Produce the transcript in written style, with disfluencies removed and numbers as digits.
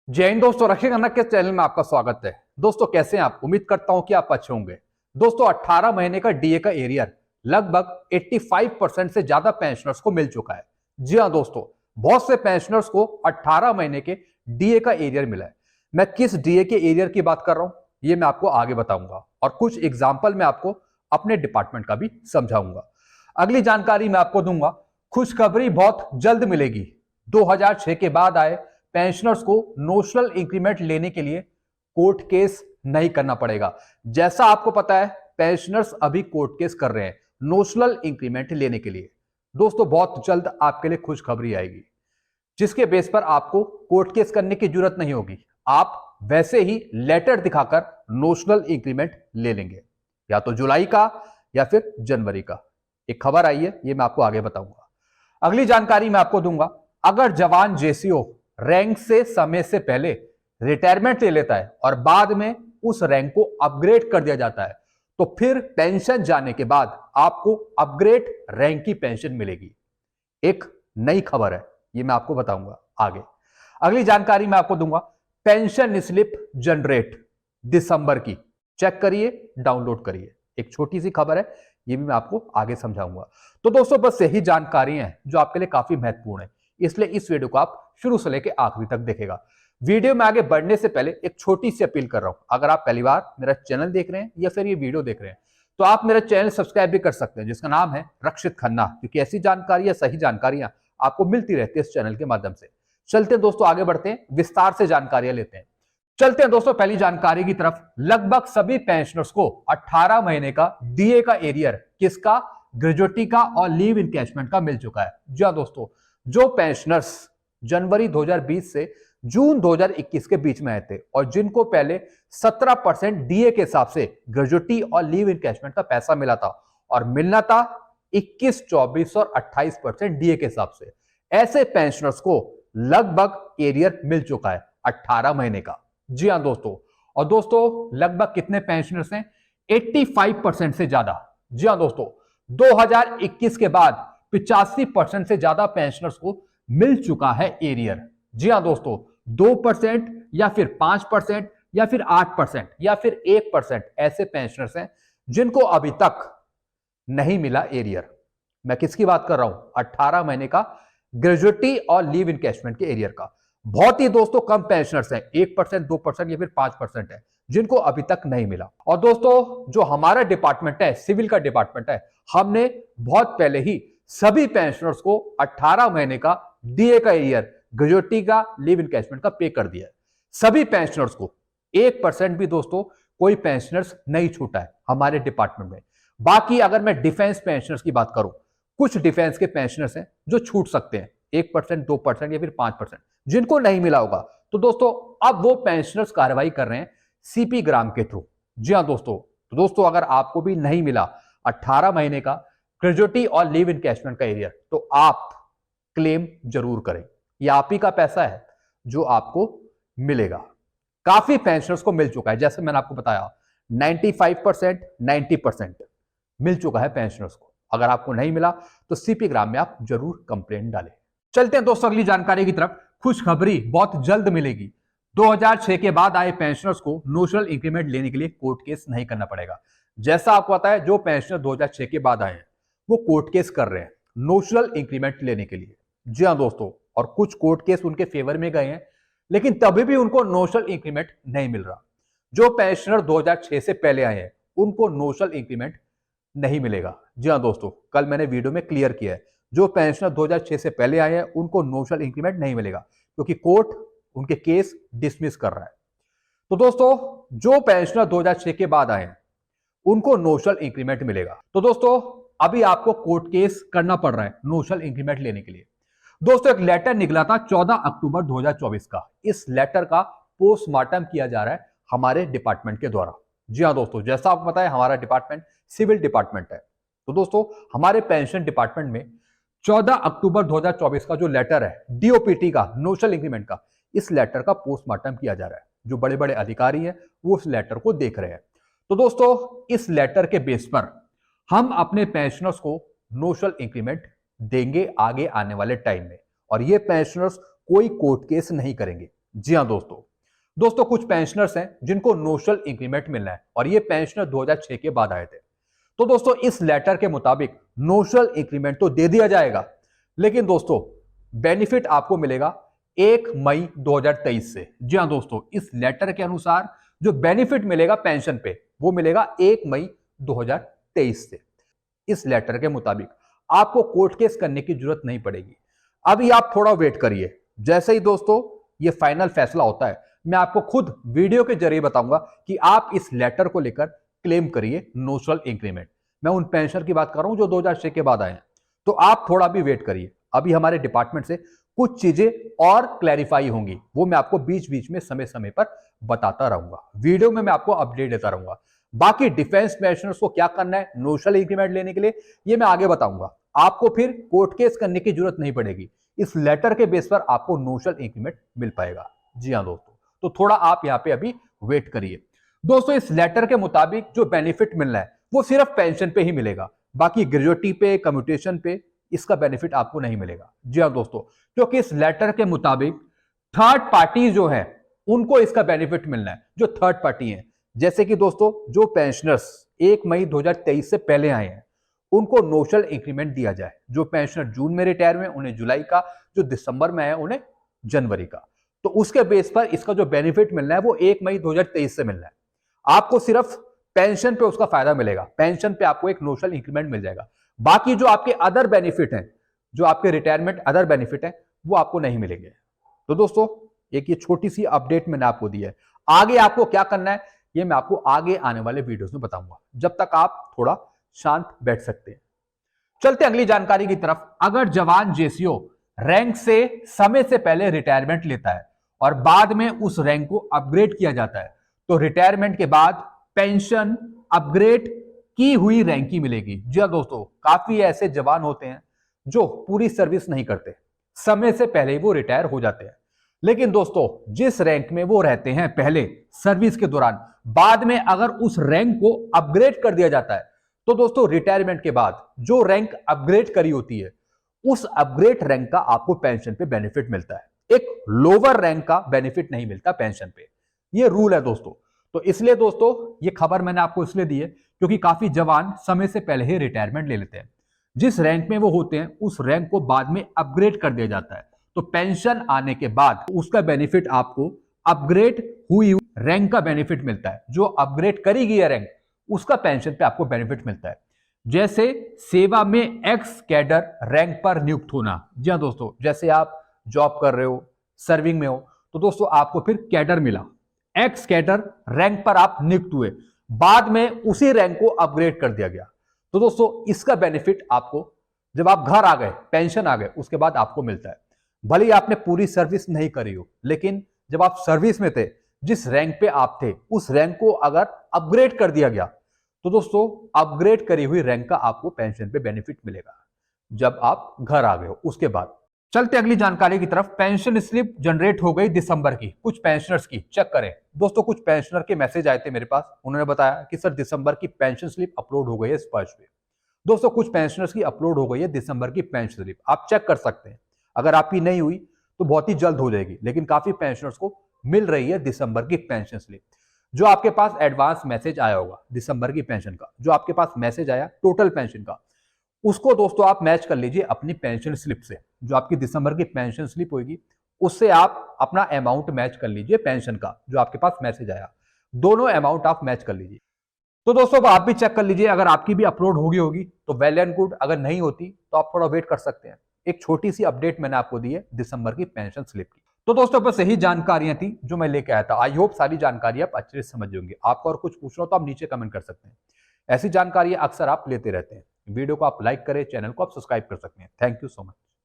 जय हिंद दोस्तों, रक्षक खन्ना के चैनल में आपका स्वागत है। दोस्तों कैसे हैं आप? उम्मीद करता हूं कि आप अच्छे होंगे। दोस्तों 18 महीने का डीए का एरियर लगभग 85% से ज्यादा पेंशनर्स को मिल चुका है। जी हां दोस्तों, बहुत से पेंशनर्स को 18 महीने के डीए का एरियर मिला है। मैं किस डीए के एरियर की बात कर रहा हूं ये मैं आपको आगे बताऊंगा और कुछ एग्जाम्पल मैं आपको अपने डिपार्टमेंट का भी समझाऊंगा। अगली जानकारी मैं आपको दूंगा। खुशखबरी बहुत जल्द मिलेगी। 2006 के बाद आए पेंशनर्स को नोशनल इंक्रीमेंट लेने के लिए कोर्ट केस नहीं करना पड़ेगा। जैसा आपको पता है पेंशनर्स अभी कोर्ट केस कर रहे हैं नोशनल इंक्रीमेंट लेने के लिए। दोस्तों बहुत जल्द आपके लिए खुशखबरी आएगी जिसके बेस पर आपको कोर्ट केस करने की जरूरत नहीं होगी। आप वैसे ही लेटर दिखाकर नोशनल इंक्रीमेंट ले लेंगे, या तो जुलाई का या फिर जनवरी का। एक खबर आई है, ये मैं आपको आगे बताऊंगा। अगली जानकारी मैं आपको दूंगा। अगर जवान जेसीओ रैंक से समय से पहले रिटायरमेंट ले लेता है और बाद में उस रैंक को अपग्रेड कर दिया जाता है तो फिर पेंशन जाने के बाद आपको अपग्रेड रैंक की पेंशन मिलेगी। एक नई खबर है, ये मैं आपको बताऊंगा आगे। अगली जानकारी मैं आपको दूंगा। पेंशन स्लिप जनरेट दिसंबर की, चेक करिए, डाउनलोड करिए। एक छोटी सी खबर है, ये भी मैं आपको आगे समझाऊंगा। तो दोस्तों बस यही जानकारी है जो आपके लिए काफी महत्वपूर्ण है, इसलिए इस वीडियो को आप शुरू से लेकर आखिरी तक देखेगा। वीडियो में आगे बढ़ने से पहले एक छोटी सी अपील कर रहा हूं। अगर आप पहली बार मेरा चैनल देख रहे हैं या फिर ये वीडियो देख रहे हैं तो आप मेरा चैनल सब्सक्राइब भी कर सकते हैं जिसका नाम है रक्षित खन्ना, क्योंकि ऐसी जानकारी या सही जानकारियां आपको मिलती रहती है इस चैनल के माध्यम से। चलते हैं दोस्तों, आगे बढ़ते हैं, विस्तार से जानकारियां लेते हैं। चलते हैं दोस्तों पहली जानकारी की तरफ। लगभग सभी पेंशनर्स को 18 महीने का डीए का एरियर किसका? ग्रेजुएटी का और लीव इनकैशमेंट का मिल चुका है। जी हां दोस्तों, जो पेंशनर्स जनवरी 2020 से जून 2021 के बीच में आए थे और जिनको पहले 17% डीए के हिसाब से ग्रेजुएटी और लीव इनकैशमेंट का पैसा मिला था और मिलना था 21, 24 और 28% डीए के हिसाब से, ऐसे पेंशनर्स को लगभग एरियर मिल चुका है 18 महीने का। जी हां दोस्तों, और दोस्तों लगभग कितने पेंशनर्स हैं? 85% से ज्यादा। जी हां दोस्तों, 2021 के बाद 85% से ज्यादा पेंशनर्स को मिल चुका है एरियर। जी हां दोस्तों, 2% या फिर 5% या फिर 8% या फिर 1% ऐसे पेंशनर्स हैं जिनको अभी तक नहीं मिला एरियर। मैं किसकी बात कर रहा हूं? 18 महीने का ग्रेजुएटी और लीव इनकैशमेंट के एरियर का। बहुत ही दोस्तों कम पेंशनर्स हैं, 1%, 2% या फिर 5% है जिनको अभी तक नहीं मिला। और दोस्तों जो हमारा डिपार्टमेंट है, सिविल का डिपार्टमेंट है, हमने बहुत पहले ही सभी पेंशनर्स को 18 महीने का डीए का एरियर, ग्रेजुएटी का, लीव इनकैशमेंट का पे कर दिया है। सभी पेंशनर्स को 1% भी दोस्तों कोई पेंशनर्स नहीं छूटा है हमारे डिपार्टमेंट में। बाकी अगर मैं डिफेंस पेंशनर्स की बात करूं, कुछ डिफेंस के पेंशनर्स हैं जो छूट सकते हैं, 1%, 2% या फिर 5%, जिनको नहीं मिला होगा। तो दोस्तों अब वो पेंशनर्स कार्रवाई कर रहे हैं सीपी ग्राम के थ्रू। जी हां दोस्तों, तो दोस्तों अगर आपको भी नहीं मिला 18 महीने का ग्रेजुएटी और लीव इनकैशमेंट का एरियर तो आप क्लेम जरूर करें। ये आप ही का पैसा है जो आपको मिलेगा। काफी पेंशनर्स को मिल चुका है, जैसे मैंने आपको बताया 95%, 90% मिल चुका है पेंशनर्स को। अगर आपको नहीं मिला तो सीपी ग्राम में आप जरूर कंप्लेंट डालें। चलते हैं दोस्तों अगली जानकारी की तरफ। खुशखबरी बहुत जल्द मिलेगी। 2006 के बाद आए पेंशनर्स को नोशनल इंक्रीमेंट लेने के लिए कोर्ट केस नहीं करना पड़ेगा। जैसा आपको पता है जो पेंशनर 2006 के बाद आए हैं वो कोर्ट केस कर रहे हैं नोशनल इंक्रीमेंट लेने के लिए। जी हाँ दोस्तों, और कुछ कोर्ट केस उनके फेवर में गए हैं लेकिन तभी भी उनको नोशनल इंक्रीमेंट नहीं मिल रहा। जो पेंशनर 2006 से पहले आए हैं उनको नोशनल इंक्रीमेंट नहीं मिलेगा। जी हाँ दोस्तों, कल मैंने वीडियो में क्लियर किया है, जो पेंशनर 2006 से पहले आए हैं उनको नोशनल इंक्रीमेंट नहीं मिलेगा क्योंकि कोर्ट उनके केस डिसमिस कर रहा है। तो दोस्तों जो पेंशनर 2006 के बाद आए हैं उनको नोशनल इंक्रीमेंट मिलेगा। तो दोस्तों अभी आपको कोर्ट केस करना पड़ रहा है नोशनल इंक्रीमेंट लेने के लिए। दोस्तों एक लेटर निकला था 14 अक्टूबर 2024 का। इस लेटर का पोस्टमार्टम किया जा रहा है हमारे डिपार्टमेंट के द्वारा। जी हाँ दोस्तों, जैसा आपको पता है हमारा डिपार्टमेंट सिविल डिपार्टमेंट है। तो दोस्तों हमारे पेंशन डिपार्टमेंट में 14 अक्टूबर 2024 का जो लेटर है डीओपीटी का, नोशनल इंक्रीमेंट का, इस लेटर का पोस्टमार्टम किया जा रहा है। जो बड़े बड़े अधिकारी हैं वो उस लेटर को देख रहे हैं। तो दोस्तों इस लेटर के बेस पर हम अपने पेंशनर्स को नोशनल इंक्रीमेंट देंगे आगे आने वाले टाइम में, और ये पेंशनर्स कोई कोर्ट केस नहीं करेंगे। जी हां दोस्तों, दोस्तों कुछ पेंशनर्स हैं जिनको नोशनल इंक्रीमेंट मिलना है और ये पेंशनर 2006 के बाद आए थे। तो दोस्तों इस लेटर के मुताबिक नोशनल इंक्रीमेंट तो दे दिया जाएगा, लेकिन दोस्तों बेनिफिट आपको मिलेगा 1 मई 2023 से। जी हां दोस्तों, इस लेटर के अनुसार जो बेनिफिट मिलेगा पेंशन पे वो मिलेगा 1 मई 2023 से। इस लेटर के मुताबिक आपको कोर्ट केस करने की जरूरत नहीं पड़ेगी। अभी आप थोड़ा वेट करिए, जैसे ही दोस्तों ये फाइनल फैसला होता है मैं आपको खुद वीडियो के जरिए बताऊंगा कि आप इस लेटर को लेकर क्लेम करिए नोशनल इंक्रीमेंट। मैं उन पेंशनर की बात कर रहा हूं जो 2006 के बाद आए हैं। तो आप थोड़ा भी वेट करिए, अभी हमारे डिपार्टमेंट से कुछ चीजें और क्लैरिफाई होंगी, वो मैं आपको बीच बीच में समय समय पर बताता रहूंगा। वीडियो में मैं आपको अपडेट देता रहूंगा। बाकी डिफेंस पेंशनर्स को क्या करना है नोशनल इंक्रीमेंट लेने के लिए ये मैं आगे बताऊंगा। आपको फिर कोर्ट केस करने की जरूरत नहीं पड़ेगी, इस लेटर के बेस पर आपको नोशनल इंक्रीमेंट मिल पाएगा। जी हां दोस्तों, तो थोड़ा आप यहां पे अभी वेट करिए। दोस्तों इस लेटर के मुताबिक जो बेनिफिट मिलना है वो सिर्फ पेंशन पे ही मिलेगा, बाकी ग्रेजुएटी पे कम्यूटेशन पे इसका बेनिफिट आपको नहीं मिलेगा। जी हां दोस्तों, क्योंकि इस लेटर के मुताबिक थर्ड पार्टी जो है उनको इसका बेनिफिट मिलना है, जो थर्ड पार्टी है। जैसे कि दोस्तों जो पेंशनर्स 1 मई 2023 से पहले आए हैं उनको नोशनल इंक्रीमेंट दिया जाए। जो पेंशनर जून में रिटायर हुए उन्हें जुलाई का, जो दिसंबर में आए उन्हें जनवरी का। तो उसके बेस पर इसका जो बेनिफिट मिलना है वो 1 मई 2023 से मिलना है। आपको सिर्फ पेंशन पे उसका फायदा मिलेगा, पेंशन पे आपको एक नोशनल इंक्रीमेंट मिल जाएगा। बाकी जो आपके अदर बेनिफिट हैं, जो आपके रिटायरमेंट अदर बेनिफिट हैं, वो आपको नहीं मिलेंगे। तो दोस्तों एक ये छोटी सी अपडेट मैंने आपको दी है। आगे आपको क्या करना है ये मैं आपको आगे आने वाले वीडियोस में बताऊंगा, जब तक आप थोड़ा शांत बैठ सकते हैं। चलते अगली जानकारी की तरफ। अगर जवान जेसीओ रैंक से समय से पहले रिटायरमेंट लेता है और बाद में उस रैंक को अपग्रेड किया जाता है तो रिटायरमेंट के बाद पेंशन अपग्रेड की हुई रैंक की मिलेगी। जी हां दोस्तों, काफी ऐसे जवान होते हैं जो पूरी सर्विस नहीं करते, समय से पहले वो रिटायर हो जाते हैं, लेकिन दोस्तों जिस रैंक में वो रहते हैं पहले सर्विस के दौरान, बाद में अगर उस रैंक को अपग्रेड कर दिया जाता है तो दोस्तों रिटायरमेंट के बाद जो रैंक अपग्रेड करी होती है उस अपग्रेड रैंक का आपको पेंशन पे बेनिफिट मिलता है। एक लोअर रैंक का बेनिफिट नहीं मिलता पेंशन पे, ये रूल है दोस्तों। तो इसलिए दोस्तों ये खबर मैंने आपको इसलिए दी है क्योंकि काफी जवान समय से पहले ही रिटायरमेंट ले लेते हैं। जिस रैंक में वो होते हैं उस रैंक को बाद में अपग्रेड कर दिया जाता है, तो पेंशन आने के बाद उसका बेनिफिट आपको अपग्रेड हुई रैंक का बेनिफिट मिलता है। जो अपग्रेड करी गई है रैंक उसका पेंशन पे आपको बेनिफिट मिलता है। जैसे सेवा में एक्स कैडर रैंक पर नियुक्त होना। जी हां दोस्तों, जैसे आप जॉब कर रहे हो, सर्विंग में हो, तो दोस्तों आपको फिर कैडर मिला, एक्स कैडर रैंक पर आप नियुक्त हुए, बाद में उसी रैंक को अपग्रेड कर दिया गया। तो दोस्तों इसका बेनिफिट आपको जब आप घर आ गए, पेंशन आ गए, उसके बाद आपको मिलता है। भले ही आपने पूरी सर्विस नहीं करी हो, लेकिन जब आप सर्विस में थे, जिस रैंक पे आप थे उस रैंक को अगर अपग्रेड कर दिया गया तो दोस्तों अपग्रेड करी हुई रैंक का आपको पेंशन पे बेनिफिट मिलेगा जब आप घर आ गए हो उसके बाद। चलते अगली जानकारी की तरफ। पेंशन स्लिप जनरेट हो गई दिसंबर की, कुछ पेंशनर्स की, चेक करें दोस्तों। कुछ पेंशनर के मैसेज आए थे मेरे पास, उन्होंने बताया कि सर दिसंबर की पेंशन स्लिप अपलोड हो गई है स्पर्श पे। दोस्तों कुछ पेंशनर्स की अपलोड हो गई है दिसंबर की पेंशन स्लिप, आप चेक कर सकते हैं। अगर आपकी नहीं हुई तो बहुत ही जल्द हो जाएगी, लेकिन काफी पेंशनर्स को मिल रही है दिसंबर की पेंशन स्लिप। जो आपके पास एडवांस मैसेज आया होगा दिसंबर की पेंशन का, जो आपके पास मैसेज आया टोटल पेंशन का, उसको दोस्तों आप मैच कर लीजिए अपनी पेंशन स्लिप से। जो आपकी दिसंबर की पेंशन स्लिप होगी उससे आप अपना अमाउंट मैच कर लीजिए पेंशन का, जो आपके पास मैसेज आया, दोनों अमाउंट आप मैच कर लीजिए। तो दोस्तों आप भी चेक कर लीजिए, अगर आपकी भी अपलोड होगी तो वेल एंड गुड, अगर नहीं होती तो आप थोड़ा वेट कर सकते हैं। एक छोटी सी अपडेट मैंने आपको दी है दिसंबर की पेंशन स्लिप की। तो दोस्तों बस यही जानकारियां थी जो मैं लेके आया था। आई होप सारी जानकारी आप अच्छे से समझ होंगे। आपको और कुछ पूछना हो तो आप नीचे कमेंट कर सकते हैं, ऐसी जानकारी अक्सर आप लेते रहते हैं। वीडियो को आप लाइक करें, चैनल को आप सब्सक्राइब कर सकते हैं। Thank you so much.